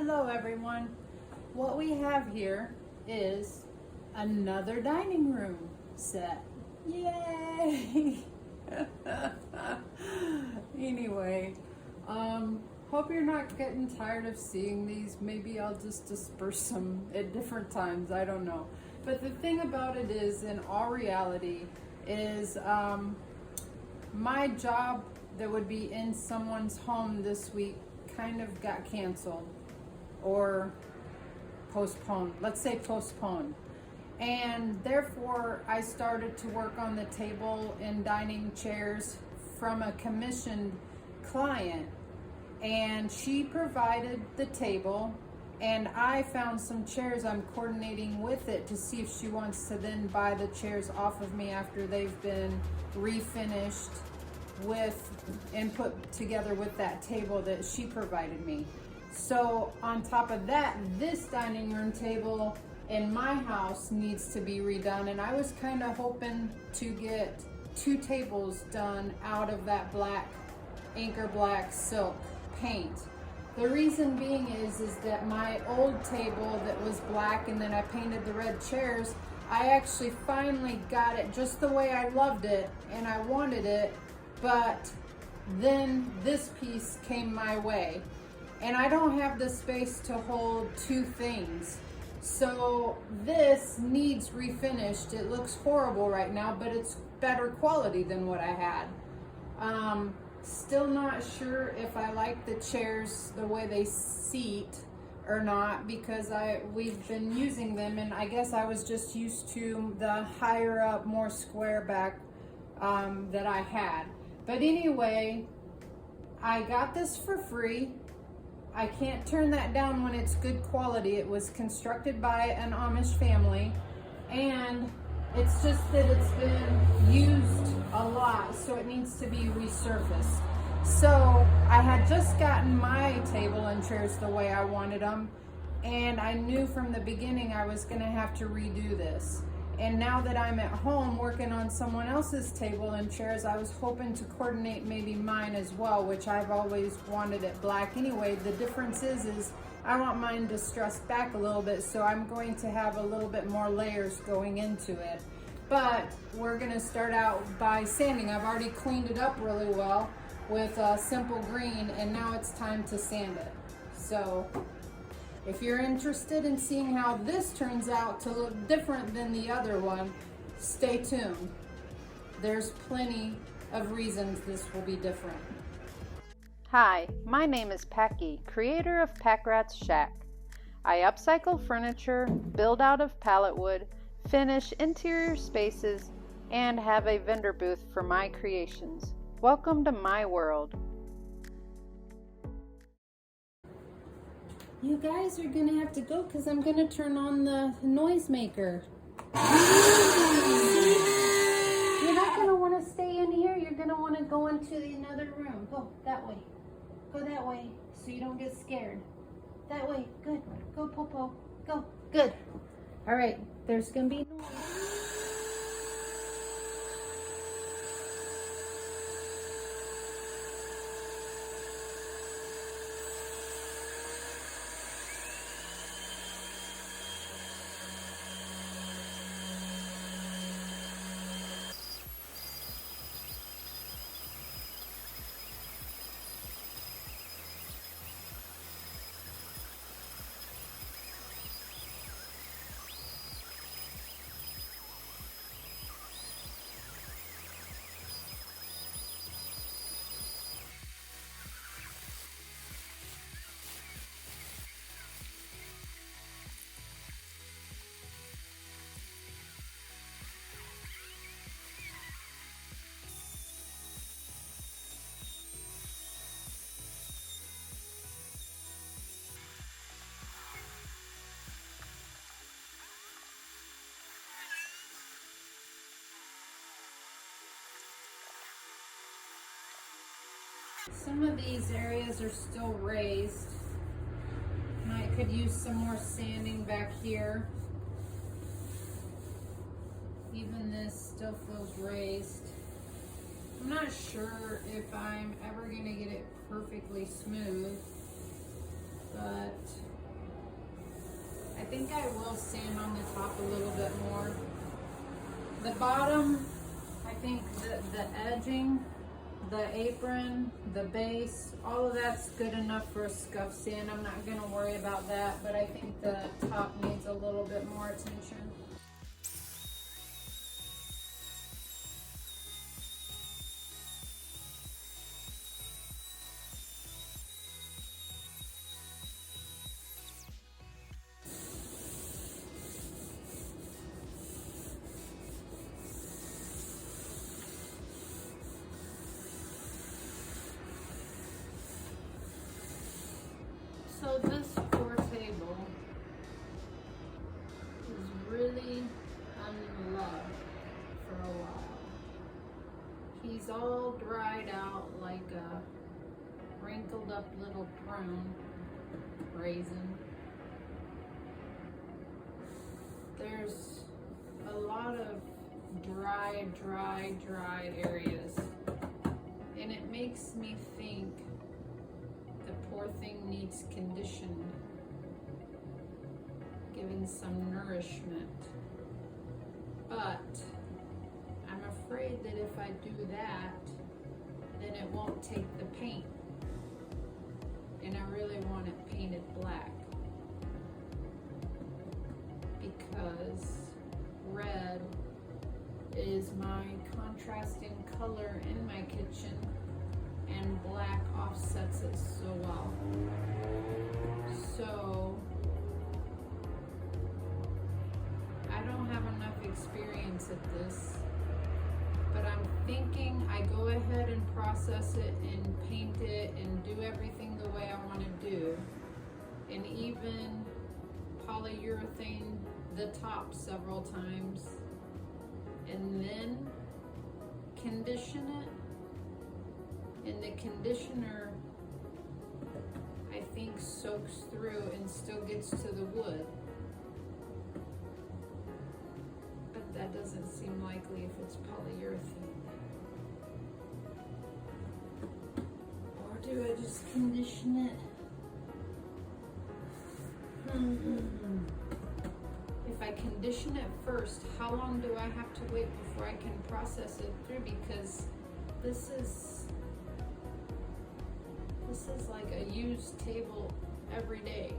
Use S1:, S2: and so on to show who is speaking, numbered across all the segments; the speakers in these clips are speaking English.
S1: Hello everyone. What we have here is another dining room set. Yay! Anyway, hope you're not getting tired of seeing these. Maybe I'll just disperse them at different times. I don't know. But the thing about it is, in all reality, is my job that would be in someone's home this week kind of got canceled or postponed. Let's say postponed. And therefore I started to work on the table and dining chairs from a commissioned client, and she provided the table and I found some chairs. I'm coordinating with it to see if she wants to then buy the chairs off of me after they've been refinished with and put together with that table that she provided me. So on top of that, this dining room table in my house needs to be redone, and I was kind of hoping to get 2 tables done out of that black anchor black silk paint. The reason being is that my old table that was black and then I painted the red chairs, I actually finally got it just the way I loved it and I wanted it, but then this piece came my way. And I don't have the space to hold 2 things. So this needs refinished. It looks horrible right now, but it's better quality than what I had. Still not sure if I like the chairs the way they seat or not, because we've been using them, and I guess I was just used to the higher up, more square back that I had. But anyway, I got this for free. I can't turn that down when it's good quality. It was constructed by an Amish family, and it's just that it's been used a lot, so it needs to be resurfaced. So I had just gotten my table and chairs the way I wanted them, and I knew from the beginning I was going to have to redo this. And now that I'm at home working on someone else's table and chairs, I was hoping to coordinate maybe mine as well, which I've always wanted it black anyway. The difference is I want mine distressed back a little bit, so I'm going to have a little bit more layers going into it. But we're gonna start out by sanding. I've already cleaned it up really well with simple green, and now it's time to sand it. So if you're interested in seeing how this turns out to look different than the other one, stay tuned. There's plenty of reasons this will be different.
S2: Hi, my name is Packy, creator of Pack Rat's Shack. I upcycle furniture, build out of pallet wood, finish interior spaces, and have a vendor booth for my creations. Welcome to my world.
S1: You guys are gonna have to go because I'm gonna turn on the noisemaker. You're not gonna want to stay in here. You're gonna want to go into another room. Go that way. Go that way so you don't get scared. That way. Good. Go, Popo. Go. Good. All right. There's gonna be noise. Some of these areas are still raised. I could use some more sanding back here. Even this still feels raised. I'm not sure if I'm ever going to get it perfectly smooth. but I think I will sand on the top a little bit more. The bottom, I think the edging, the apron, the base, all of that's good enough for a scuff sand. I'm not gonna worry about that, but I think the top needs a little bit more attention. So this floor table is really unloved for a while. He's all dried out like a wrinkled up little prune raisin. There's a lot of dry areas, and it makes me think the poor thing needs conditioned, given some nourishment. But I'm afraid that if I do that, then it won't take the paint. And I really want it painted black, because red is my contrasting color in my kitchen, and black offsets it so well. So I don't have enough experience at this, but I'm thinking I go ahead and process it and paint it and do everything the way I want to do, and even polyurethane the top several times, and then condition it. And the conditioner, I think, soaks through and still gets to the wood. But that doesn't seem likely if it's polyurethane. Or do I just condition it? If I condition it first, how long do I have to wait before I can process it through? Because this is like a used table every day.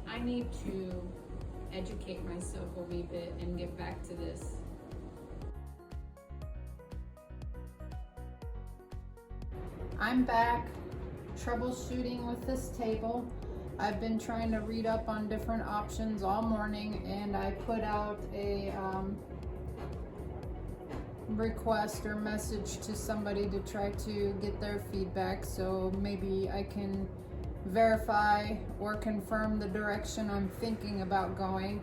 S1: I need to educate myself a wee bit and get back to this. I'm back troubleshooting with this table. I've been trying to read up on different options all morning, and I put out a request or message to somebody to try to get their feedback, so maybe I can verify or confirm the direction I'm thinking about going.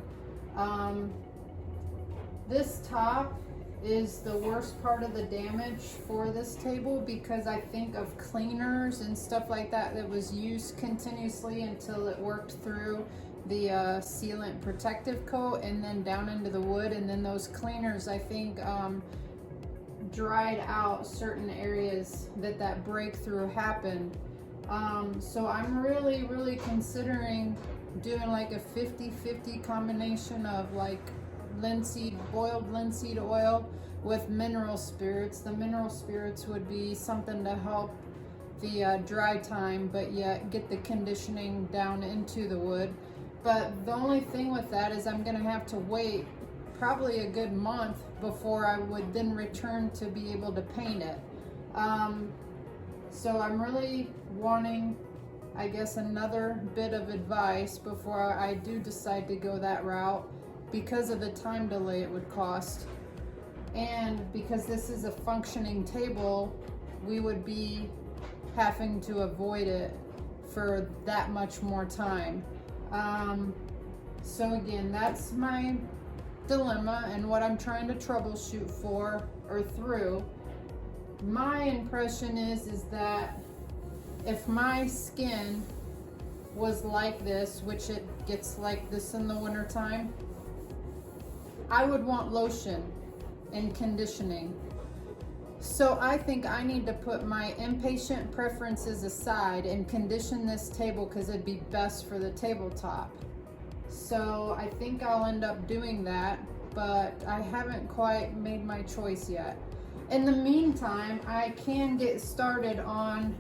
S1: This top is the worst part of the damage for this table, because I think of cleaners and stuff like that that was used continuously until it worked through the sealant protective coat and then down into the wood, and then those cleaners, I think, dried out certain areas that breakthrough happened. So I'm really considering doing like a 50-50 combination of like boiled linseed oil with mineral spirits. The mineral spirits would be something to help the dry time, but yet get the conditioning down into the wood. But the only thing with that is I'm gonna have to wait probably a good month before I would then return to be able to paint it. So I'm really wanting, I guess, another bit of advice before I do decide to go that route, because of the time delay it would cost, and because this is a functioning table, we would be having to avoid it for that much more time. So again, that's my dilemma and what I'm trying to troubleshoot for or through. My impression is that if my skin was like this, which it gets like this in the winter time, I would want lotion and conditioning. So I think I need to put my impatient preferences aside and condition this table because it'd be best for the tabletop. So I think I'll end up doing that, but I haven't quite made my choice yet. In the meantime, I can get started on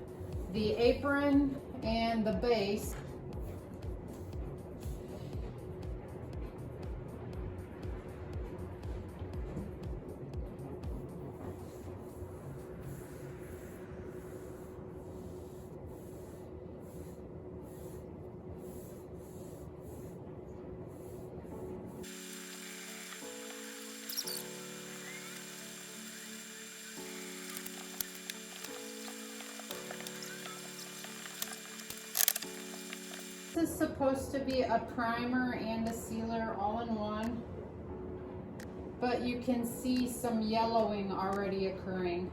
S1: the apron and the base. This is supposed to be a primer and a sealer all in one, but you can see some yellowing already occurring.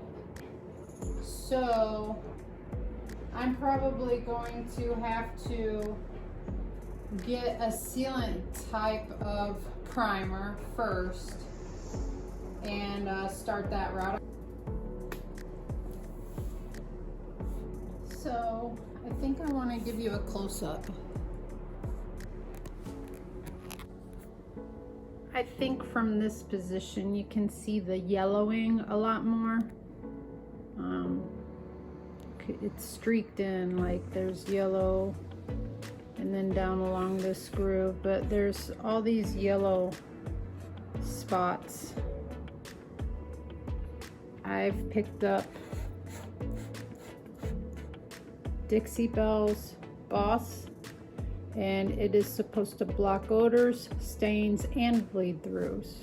S1: So I'm probably going to have to get a sealant type of primer first and start that route. So I think I want to give you a close-up. I think from this position you can see the yellowing a lot more. It's streaked in, like there's yellow and then down along this groove, but there's all these yellow spots. I've picked up Dixie Belle's Boss, and it is supposed to block odors, stains, and bleed throughs.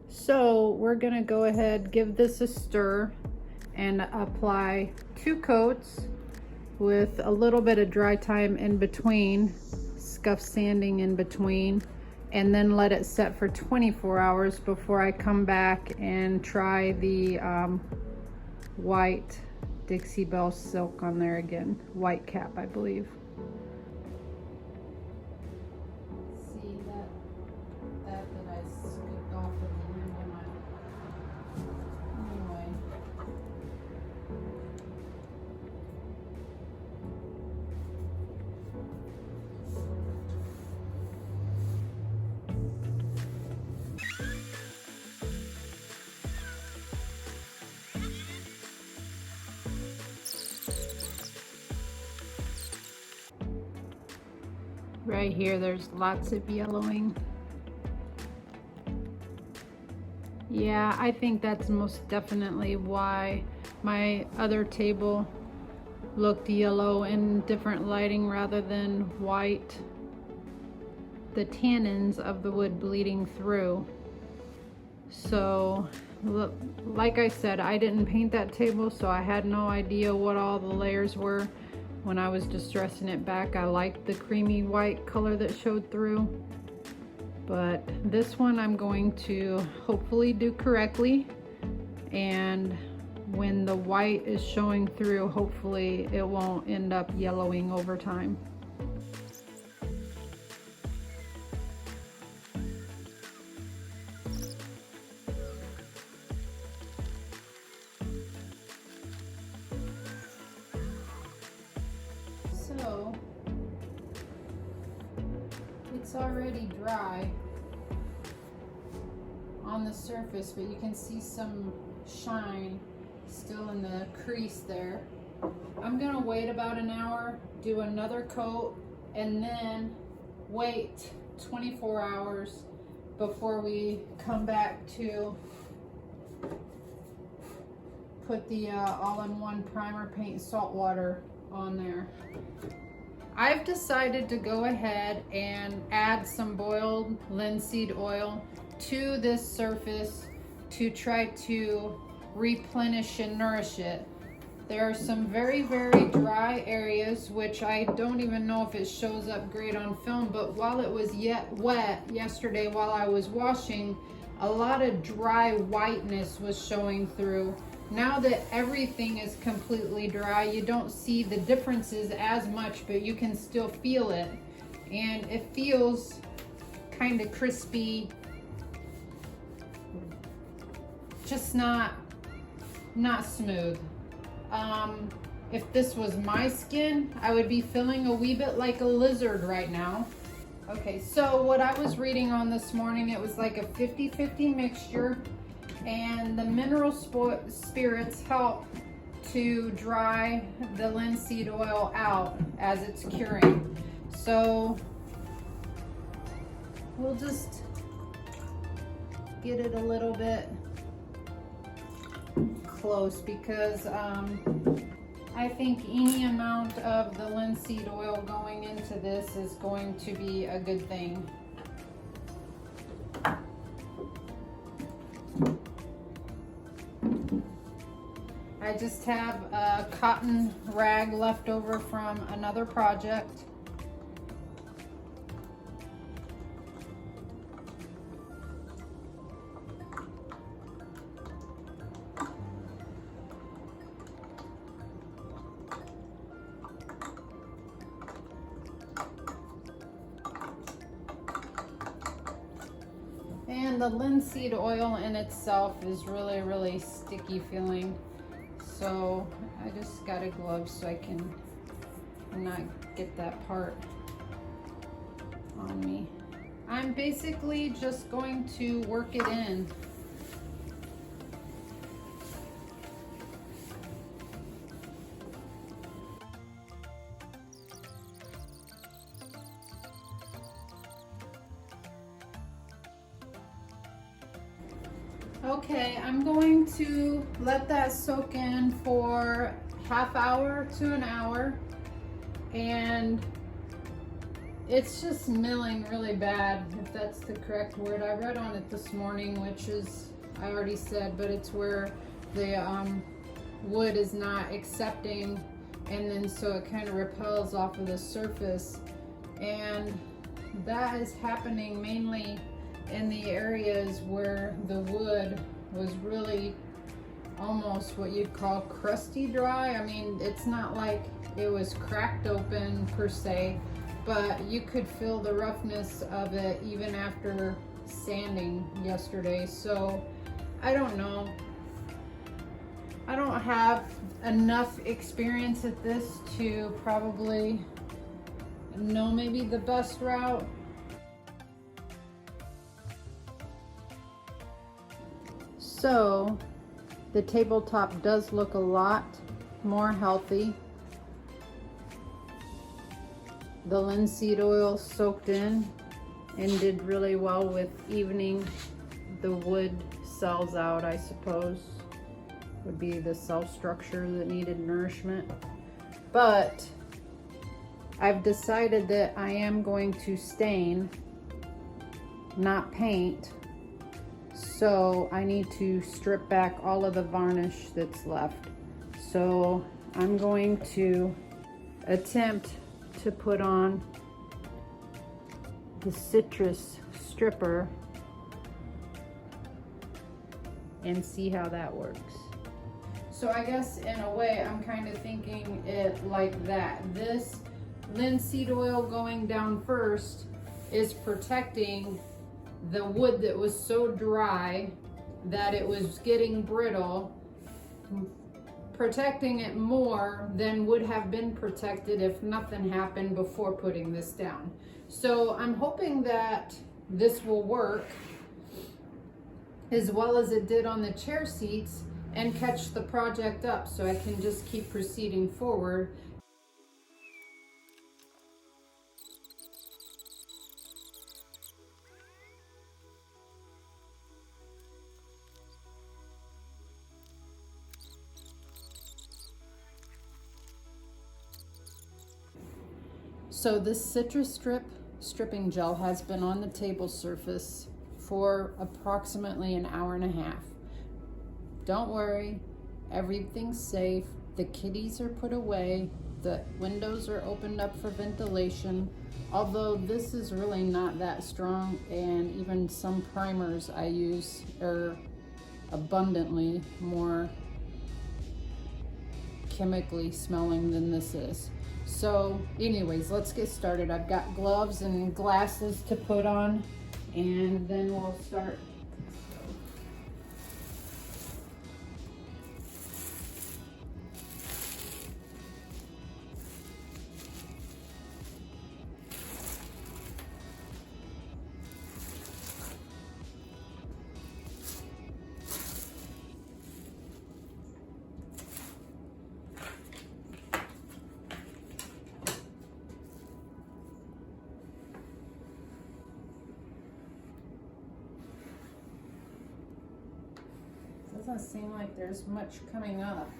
S1: So we're gonna go ahead, give this a stir, and apply 2 coats with a little bit of dry time in between, scuff sanding in between, and then let it set for 24 hours before I come back and try the white Dixie Belle silk on there again. White cap, I believe. See that I scooped off at the end of my... Anyway. Right here, there's lots of yellowing. Yeah, I think that's most definitely why my other table looked yellow in different lighting rather than white. The tannins of the wood bleeding through. So, look, like I said, I didn't paint that table, so I had no idea what all the layers were. When I was distressing it back, I liked the creamy white color that showed through. But this one I'm going to hopefully do correctly. And when the white is showing through, hopefully it won't end up yellowing over time. So it's already dry on the surface, but you can see some shine still in the crease there. I'm gonna wait about an hour, do another coat, and then wait 24 hours before we come back to put the all-in-one primer paint salt water on there. I've decided to go ahead and add some boiled linseed oil to this surface to try to replenish and nourish it. There are some very, very dry areas, which I don't even know if it shows up great on film, but while it was yet wet yesterday while I was washing, a lot of dry whiteness was showing through. Now that everything is completely dry, you don't see the differences as much, but you can still feel it. And it feels kind of crispy, just not not smooth. If this was my skin, I would be feeling a wee bit like a lizard right now. Okay, so what I was reading on this morning, it was like a 50-50 mixture, and the mineral spirits help to dry the linseed oil out as it's curing. So we'll just get it a little bit close because I think any amount of the linseed oil going into this is going to be a good thing. I just have a cotton rag left over from another project. And the linseed oil in itself is really sticky feeling. So I just got a glove so I can not get that part on me. I'm basically just going to work it in. Okay, I'm going to let that soak in for half hour to an hour, and it's just milling really bad, if that's the correct word. I read on it this morning, which is, I already said, but it's where the wood is not accepting, and then so it kind of repels off of the surface, and that is happening mainly in the areas where the wood was really almost what you'd call crusty dry. I mean, it's not like it was cracked open per se, but you could feel the roughness of it even after sanding yesterday. So I don't know. I don't have enough experience at this to probably know maybe the best route. So the tabletop does look a lot more healthy. The linseed oil soaked in and did really well with evening the wood cells out, I suppose. Would be the cell structure that needed nourishment. But I've decided that I am going to stain, not paint. So I need to strip back all of the varnish that's left. So I'm going to attempt to put on the citrus stripper and see how that works. So I guess in a way I'm kind of thinking it like that. This linseed oil going down first is protecting the wood that was so dry that it was getting brittle, protecting it more than would have been protected if nothing happened before putting this down. So I'm hoping that this will work as well as it did on the chair seats and catch the project up so I can just keep proceeding forward. So this citrus stripping gel has been on the table surface for approximately an hour and a half. Don't worry, everything's safe. The kitties are put away. The windows are opened up for ventilation. Although this is really not that strong, and even some primers I use are abundantly more chemically smelling than this is. So anyways, let's get started. I've got gloves and glasses to put on, and then we'll start. Doesn't seem like there's much coming up.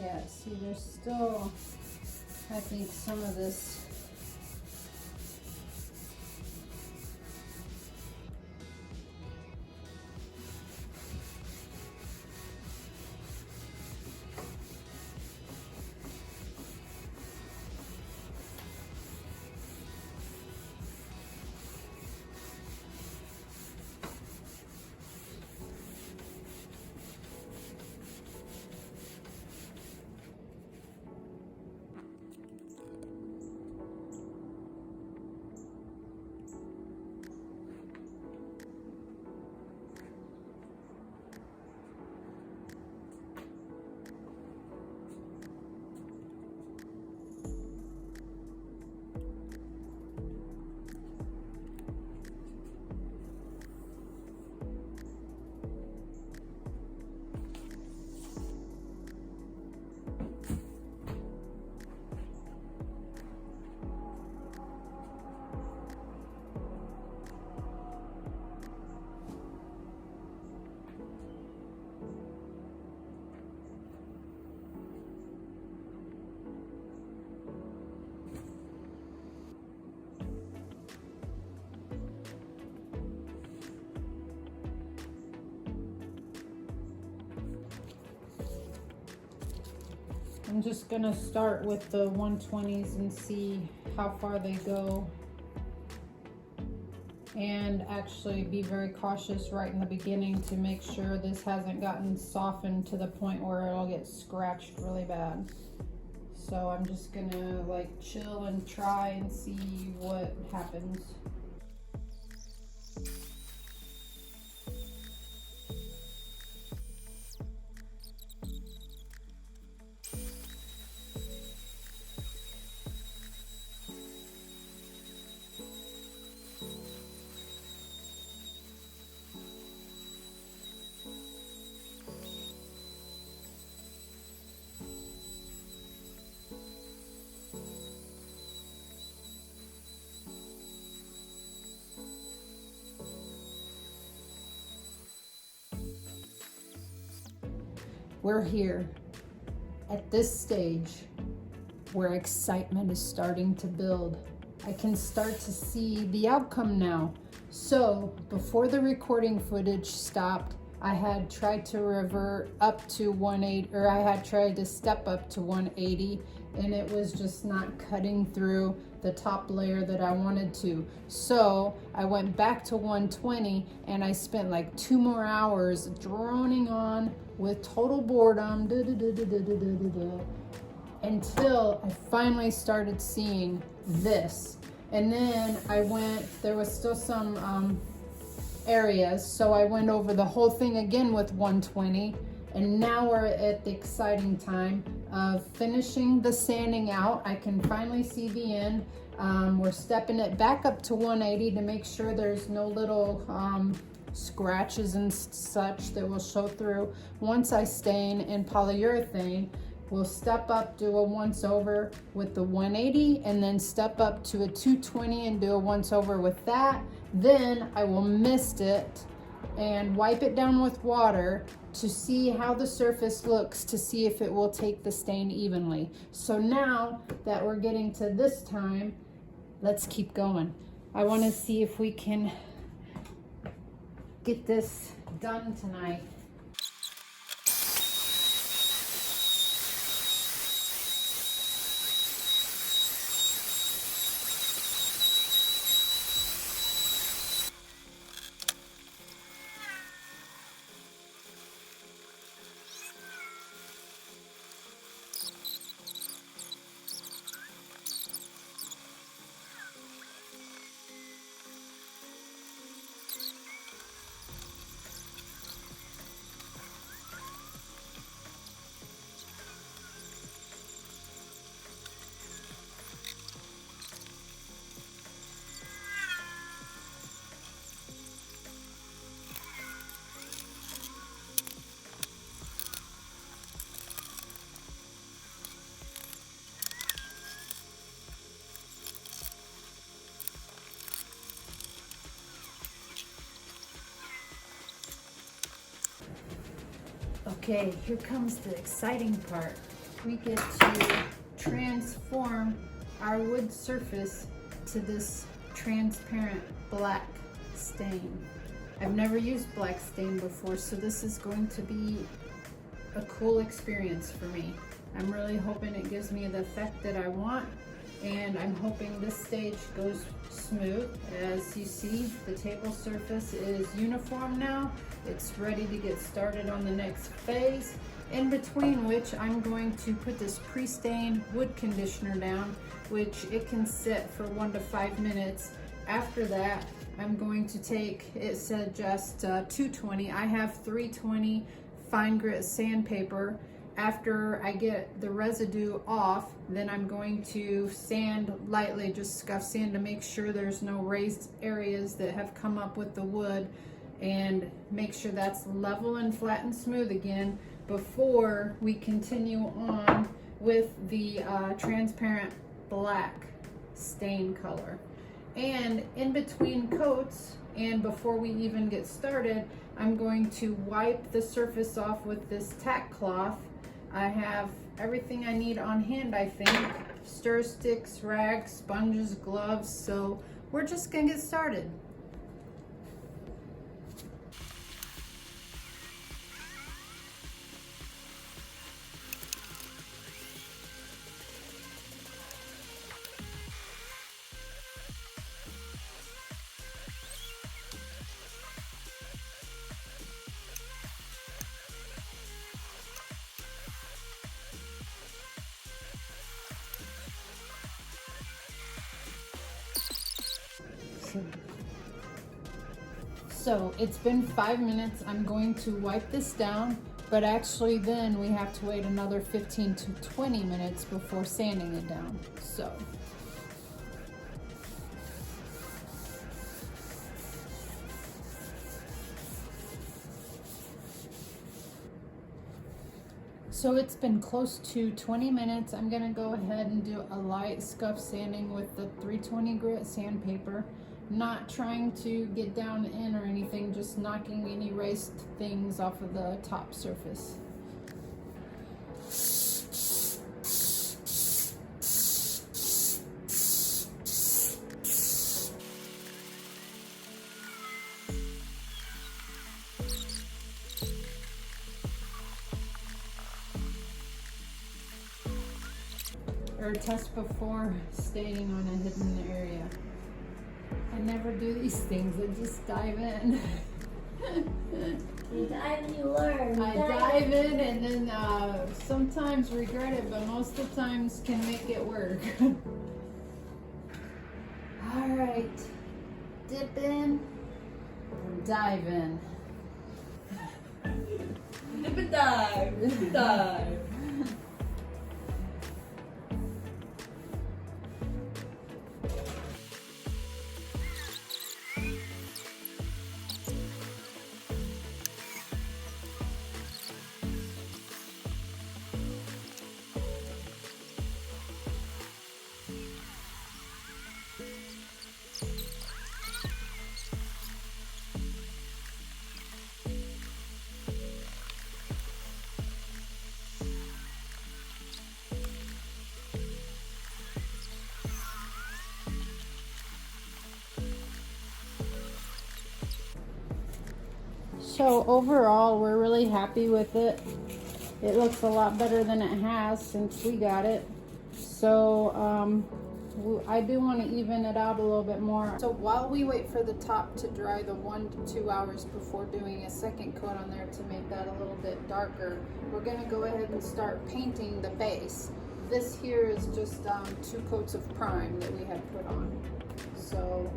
S1: Yeah, see, there's still, I think, some of this. I'm just gonna start with the 120s and see how far they go. And actually be very cautious right in the beginning to make sure this hasn't gotten softened to the point where it'll get scratched really bad. So I'm just gonna like chill and try and see what happens. We're here at this stage where excitement is starting to build. I can start to see the outcome now. So before the recording footage stopped, I had tried to revert up to 180, or I had tried to step up to 180, and it was just not cutting through the top layer that I wanted to. So I went back to 120 and I spent like 2 more hours droning on with total boredom until I finally started seeing this. And then I went, there was still some areas, so I went over the whole thing again with 120, and now we're at the exciting time of finishing the sanding out. I can finally see the end. We're stepping it back up to 180 to make sure there's no little scratches and such that will show through. Once I stain in polyurethane, we'll step up, do a once over with the 180, and then step up to a 220 and do a once over with that. Then I will mist it and wipe it down with water to see how the surface looks, to see if it will take the stain evenly. So now that we're getting to this time, let's keep going. I want to see if we can get this done tonight. Okay, here comes the exciting part. We get to transform our wood surface to this transparent black stain. I've never used black stain before, so this is going to be a cool experience for me. I'm really hoping it gives me the effect that I want, and I'm hoping this stage goes smooth. As you see, the table surface is uniform now. It's ready to get started on the next phase, in between which I'm going to put this pre-stained wood conditioner down, which it can sit for 1 to 5 minutes. After that, I'm going to take, it said just 220, I have 320 fine grit sandpaper. After I get the residue off, then I'm going to sand lightly, just scuff sand to make sure there's no raised areas that have come up with the wood, and make sure that's level and flat and smooth again before we continue on with the transparent black stain color. And in between coats and before we even get started, I'm going to wipe the surface off with this tack cloth. I have everything I need on hand, I think. Stir sticks, rags, sponges, gloves. So we're just gonna get started. So it's been 5 minutes. I'm going to wipe this down, but actually then we have to wait another 15 to 20 minutes before sanding it down. So it's been close to 20 minutes. I'm gonna go ahead and do a light scuff sanding with the 320 grit sandpaper. Not trying to get down in or anything, just knocking any raised things off of the top surface. Or test before staining on a hidden area. I never do these things, I just dive in.
S3: You dive and you learn.
S1: I dive in and then sometimes regret it, but most of the times can make it work. Alright, dip in, dive in.
S3: Dip and dive, dip and dive.
S1: So overall, we're really happy with it. It looks a lot better than it has since we got it. So I do want to even it out a little bit more. So while we wait for the top to dry the 1 to 2 hours before doing a second coat on there to make that a little bit darker, we're going to go ahead and start painting the base. This here is just 2 coats of prime that we had put on. So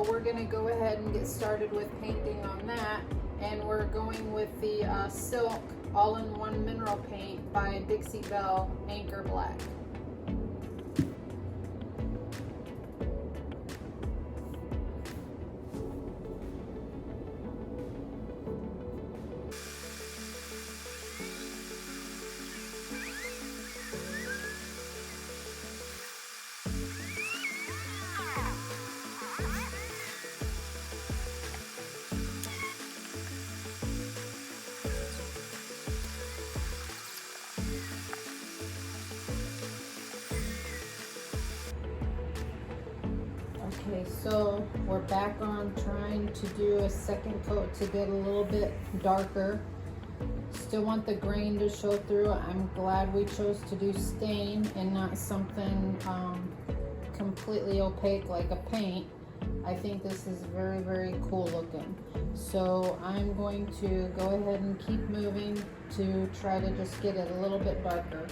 S1: we're going to go ahead and get started with painting on that, and we're going with the Silk All-in-One Mineral Paint by Dixie Belle Anchor Black. So we're back on trying to do a second coat to get a little bit darker. Still want the grain to show through. I'm glad we chose to do stain and not something completely opaque like a paint. I think this is very, very cool looking. So I'm going to go ahead and keep moving to try to just get it a little bit darker.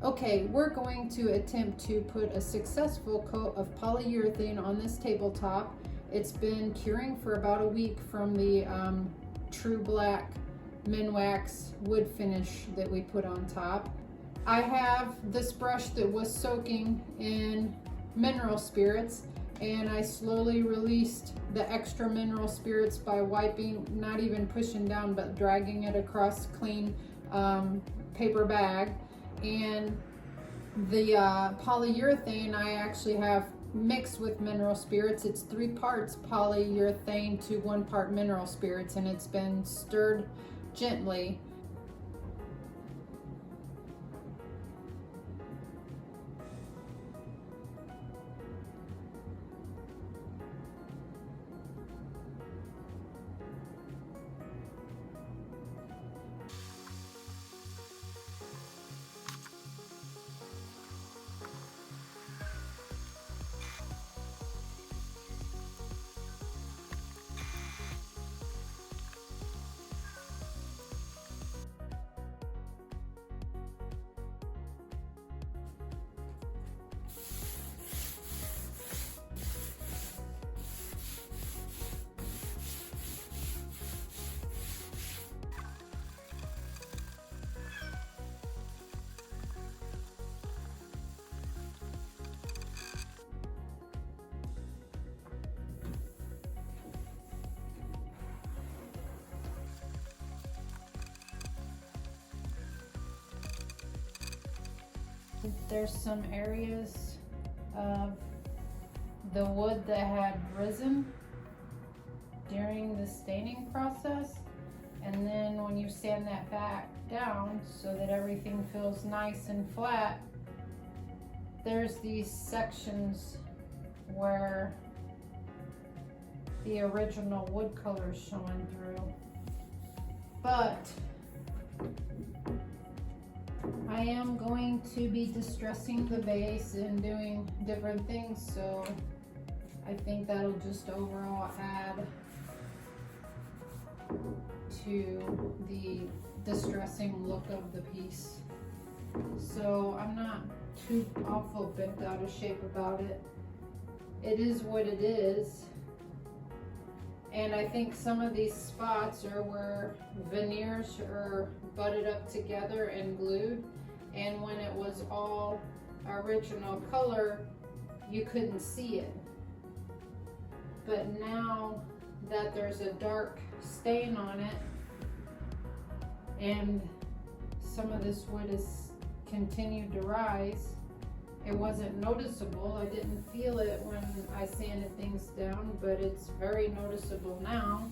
S1: Okay, we're going to attempt to put a successful coat of polyurethane on this tabletop. It's been curing for about a week from the True Black Minwax wood finish that we put on top. I have this brush that was soaking in mineral spirits, and I slowly released the extra mineral spirits by wiping, not even pushing down, but dragging it across clean paper bag. And the polyurethane I actually have mixed with mineral spirits. It's 3 parts polyurethane to 1 part mineral spirits, and it's been stirred gently. There's some areas of the wood that had risen during the staining process, and then when you sand that back down so that everything feels nice and flat, there's these sections where the original wood color is showing through. But I am going to be distressing the base and doing different things, so I think that'll just overall add to the distressing look of the piece. So I'm not too awful bent out of shape about it. It is what it is. And I think some of these spots are where veneers are butted up together and glued, and when it was all original color you couldn't see it, but now that there's a dark stain on it and some of this wood has continued to rise, it wasn't noticeable. I didn't feel it when I sanded things down, but it's very noticeable now.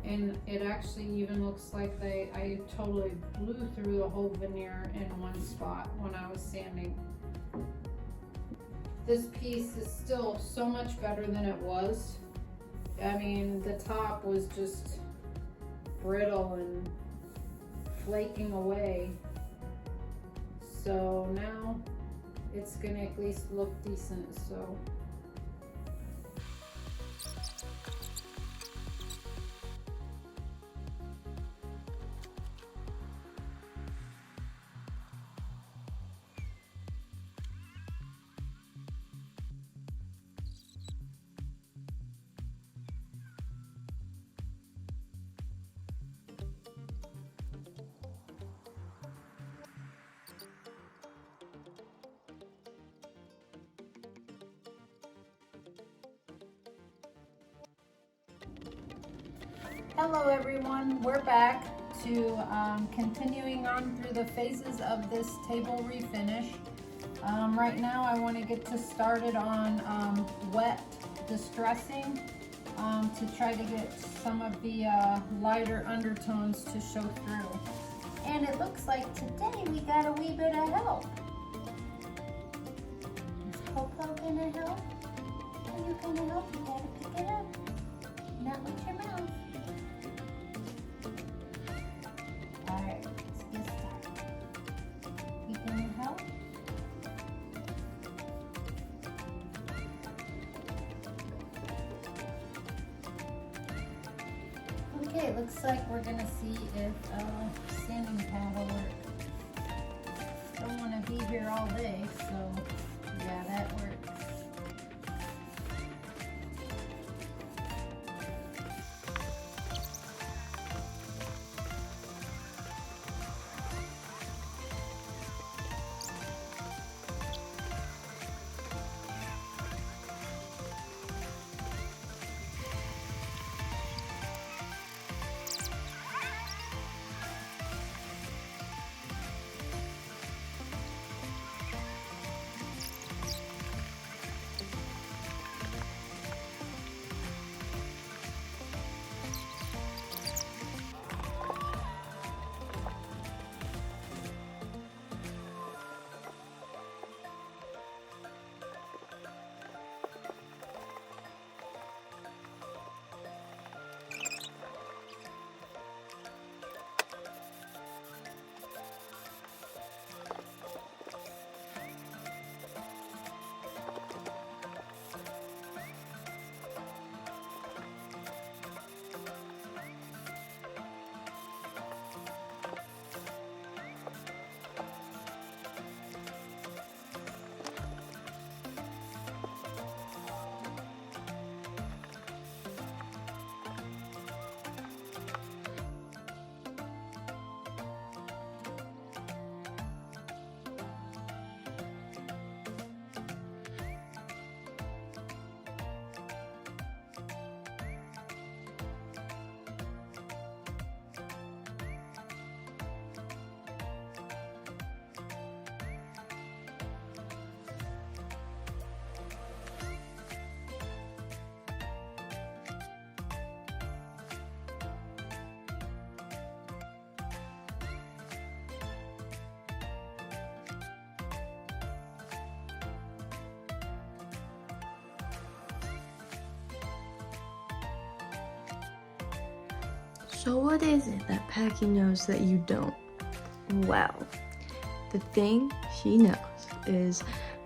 S1: And it actually even looks like I totally blew through the whole veneer in one spot when I was sanding. This piece is still so much better than it was. I mean, the top was just brittle and flaking away. So now it's gonna at least look decent. So Hello everyone, we're back to continuing on through the phases of this table refinish. Right now I want to get to started on wet distressing to try to get some of the lighter undertones to show through. And it looks like today we got a wee bit of help. Is Coco gonna help? Are you gonna help? You gotta pick it up. Not with your mouth. Alright, let's get started. You gonna help? Okay, looks like we're gonna see if sanding pad will work. Don't want to be here all day, so yeah, that works.
S4: So what is it that Packy knows that you don't? Well, the thing she knows is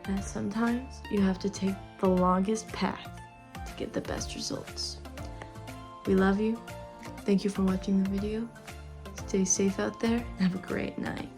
S4: that sometimes you have to take the longest path to get the best results. We love you. Thank you for watching the video. Stay safe out there and have a great night.